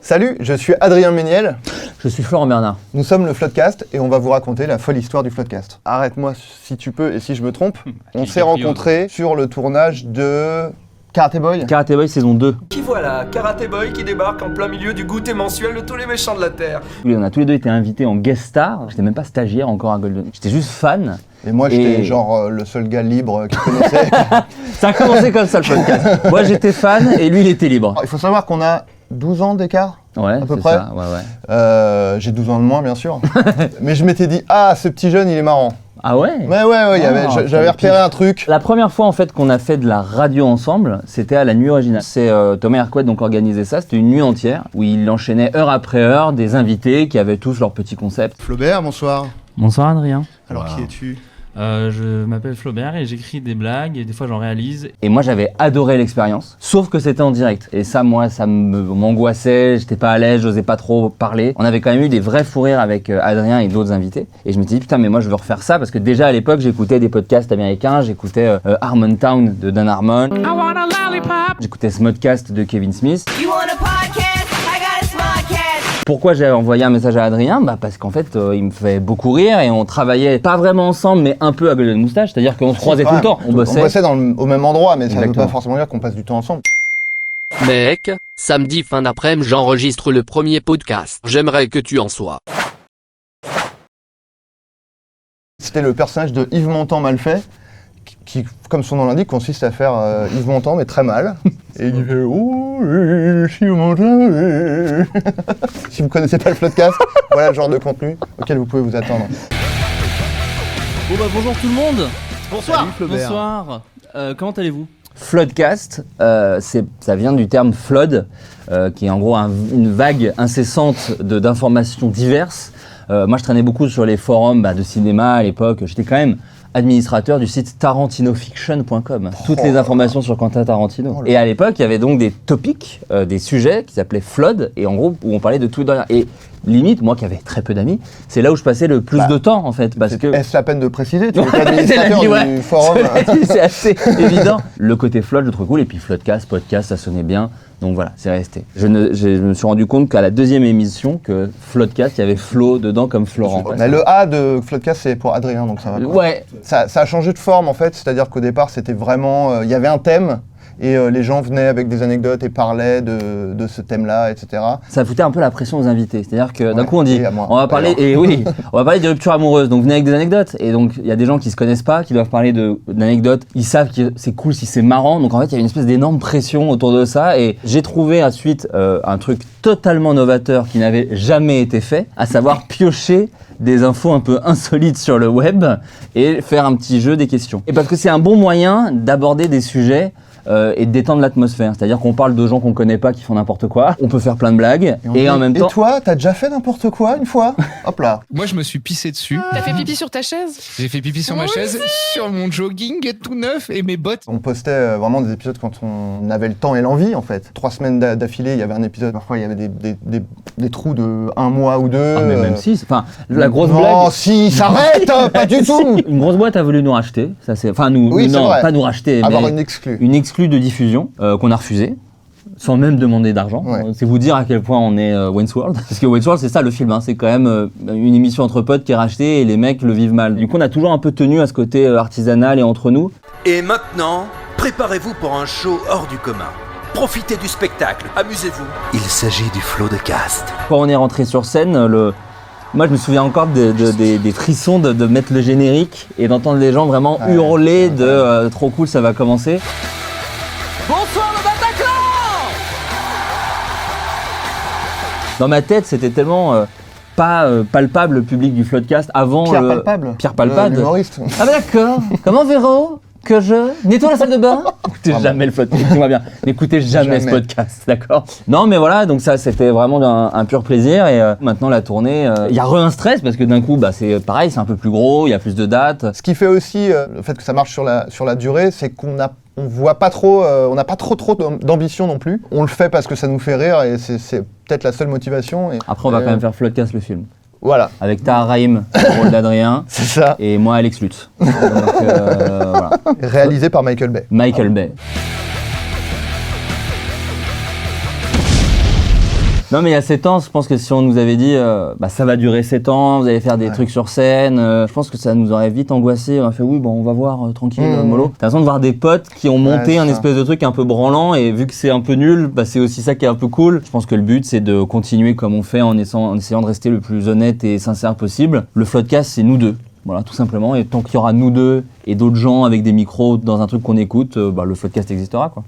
Salut, je suis Adrien Méniel. Je suis Florent Bernard. Nous sommes le Floodcast et on va vous raconter la folle histoire du Floodcast. Arrête-moi si tu peux et si je me trompe. On s'est rencontrés sur le tournage de Karate Boy. Karate Boy saison 2. Qui voilà, Karate Boy qui débarque en plein milieu du goûter mensuel de tous les méchants de la Terre. On a tous les deux été invités en guest star. J'étais même pas stagiaire encore à Golden. J'étais juste fan. Et moi j'étais genre le seul gars libre qui connaissait. Ça a commencé comme ça le podcast. Moi j'étais fan et lui il était libre. Il faut savoir qu'on a 12 ans d'écart. Ouais, à peu c'est près. ça. Ouais. J'ai 12 ans de moins bien sûr. Mais je m'étais dit, ce petit jeune il est marrant. Ah ouais? Ouais, j'avais repéré un truc. La première fois en fait qu'on a fait de la radio ensemble, c'était à la Nuit Originale. C'est Thomas Hercouet donc organisait ça, c'était une nuit entière où il enchaînait heure après heure des invités qui avaient tous leurs petits concepts. Flaubert, bonsoir. Bonsoir Adrien. Alors qui es-tu? Je m'appelle Flaubert et j'écris des blagues et des fois j'en réalise. Et moi j'avais adoré l'expérience, sauf que c'était en direct. Et ça, moi, ça m'angoissait, j'étais pas à l'aise, j'osais pas trop parler. On avait quand même eu des vrais fous rires avec Adrien et d'autres invités. Et je me suis dit, putain, mais moi je veux refaire ça parce que déjà à l'époque j'écoutais des podcasts américains, j'écoutais Harmontown de Dan Harmon, j'écoutais Smodcast de Kevin Smith. Pourquoi j'ai envoyé un message à Adrien? Parce qu'en fait, il me fait beaucoup rire et on travaillait pas vraiment ensemble, mais un peu à Golden Moustache, c'est-à-dire qu'on se croisait tout le temps. On bossait au même endroit, mais ça ne veut Exactement. pas forcément dire qu'on passe du temps ensemble. Mec, samedi fin d'après-midi j'enregistre le premier podcast. J'aimerais que tu en sois. C'était le personnage de Yves Montand mal fait, qui, comme son nom l'indique, consiste à faire Yves Montand, mais très mal. Et il fait « Oh, je suis Yves Montand ». Si vous connaissez pas le Floodcast, voilà le genre de contenu auquel vous pouvez vous attendre. Bon bah bonjour tout le monde. Bonsoir. Salut Flaubert. Bonsoir. Comment allez-vous? Floodcast, ça vient du terme flood, qui est en gros une vague incessante d'informations diverses. Moi je traînais beaucoup sur les forums de cinéma à l'époque, j'étais quand même administrateur du site tarantinofiction.com. Toutes les informations sur Quentin Tarantino. Et à l'époque, il y avait donc des topics, des sujets qui s'appelaient Flood, et en gros, où on parlait de tout et de rien. Et limite, moi qui avais très peu d'amis, c'est là où je passais le plus de temps, en fait, parce que... Est-ce la peine de préciser? Tu es administrateur du forum. C'est assez évident. Le côté Flood, je le trouve cool, et puis Floodcast, podcast, ça sonnait bien. Donc voilà, c'est resté. Je me suis rendu compte qu'à la deuxième émission, que Floodcast, il y avait Flo dedans comme Florent. Mais le A de Floodcast, c'est pour Adrien, donc ça va. Ouais. Ça a changé de forme en fait, c'est-à-dire qu'au départ, c'était vraiment... Il y avait un thème, et les gens venaient avec des anecdotes et parlaient de ce thème-là, etc. Ça foutait un peu la pression aux invités. C'est-à-dire que d'un coup on dit, et à moi, on va parler, on va parler des ruptures amoureuses. Donc venez avec des anecdotes. Et donc il y a des gens qui se connaissent pas, qui doivent parler d'anecdotes. Ils savent que c'est cool si c'est marrant. Donc en fait il y a une espèce d'énorme pression autour de ça. Et j'ai trouvé ensuite un truc totalement novateur qui n'avait jamais été fait, à savoir piocher des infos un peu insolites sur le web et faire un petit jeu des questions. Et parce que c'est un bon moyen d'aborder des sujets et de détendre l'atmosphère. C'est-à-dire qu'on parle de gens qu'on connaît pas qui font n'importe quoi, on peut faire plein de blagues, et en même temps... Et toi, t'as déjà fait n'importe quoi une fois? Hop là. Moi, je me suis pissé dessus. T'as fait pipi sur ta chaise? J'ai fait pipi sur ma chaise, sur mon jogging tout neuf et mes bottes. On postait vraiment des épisodes quand on avait le temps et l'envie, en fait. 3 semaines d'affilée, il y avait un épisode. Parfois, il y avait des trous de 1 mois ou 2. Ah, mais même 6, enfin, la grosse blague... Non, si, s'arrête, pas du tout. Une grosse boîte a voulu nous racheter, ça c'est... Enfin, pas nous racheter, avoir mais... une exclue. Une exclue de diffusion qu'on a refusée, sans même demander d'argent. Ouais. C'est vous dire à quel point on est Wayne's World. Parce que Wayne's World, c'est ça le film, c'est quand même une émission entre potes qui est rachetée et les mecs le vivent mal. Du coup, on a toujours un peu tenu à ce côté artisanal et entre nous. Et maintenant, préparez-vous pour un show hors du commun. Profitez du spectacle, amusez-vous. Il s'agit du Floodcast. Quand on est rentré sur scène, moi je me souviens encore des frissons de mettre le générique et d'entendre les gens vraiment hurler trop cool, ça va commencer. Bonsoir le Bataclan! Dans ma tête, c'était tellement pas palpable le public du Floodcast avant Pierre Palpable. L'humoriste. Ah bah d'accord. Comment Véro? Que je nettoie la salle de bain? Écoutez jamais le podcast, écoutez-moi bien. N'écoutez jamais ce podcast, d'accord? Non mais voilà, donc ça c'était vraiment un pur plaisir et maintenant la tournée, il y a un stress parce que d'un coup c'est pareil, c'est un peu plus gros, il y a plus de dates. Ce qui fait aussi le fait que ça marche sur la durée, c'est qu'on voit pas trop, on n'a pas trop d'ambition non plus. On le fait parce que ça nous fait rire et c'est peut-être la seule motivation. Et, après on va quand même faire Floodcast le film. Voilà. Avec Tahar Rahim, le rôle d'Adrien. C'est ça. Et moi, Alex Lutz. Donc, voilà. Réalisé par Michael Bay. Michael Bay. Non mais il y a 7 ans, je pense que si on nous avait dit ça va durer 7 ans, vous allez faire des trucs sur scène, je pense que ça nous aurait vite angoissé. On a fait oui, bon on va voir tranquille, mollo. T'as l'impression de voir des potes qui ont monté un espèce de truc un peu branlant et vu que c'est un peu nul, c'est aussi ça qui est un peu cool. Je pense que le but c'est de continuer comme on fait en essayant de rester le plus honnête et sincère possible. Le Floodcast c'est nous deux. Voilà, tout simplement. Et tant qu'il y aura nous deux et d'autres gens avec des micros dans un truc qu'on écoute, le Floodcast existera, quoi.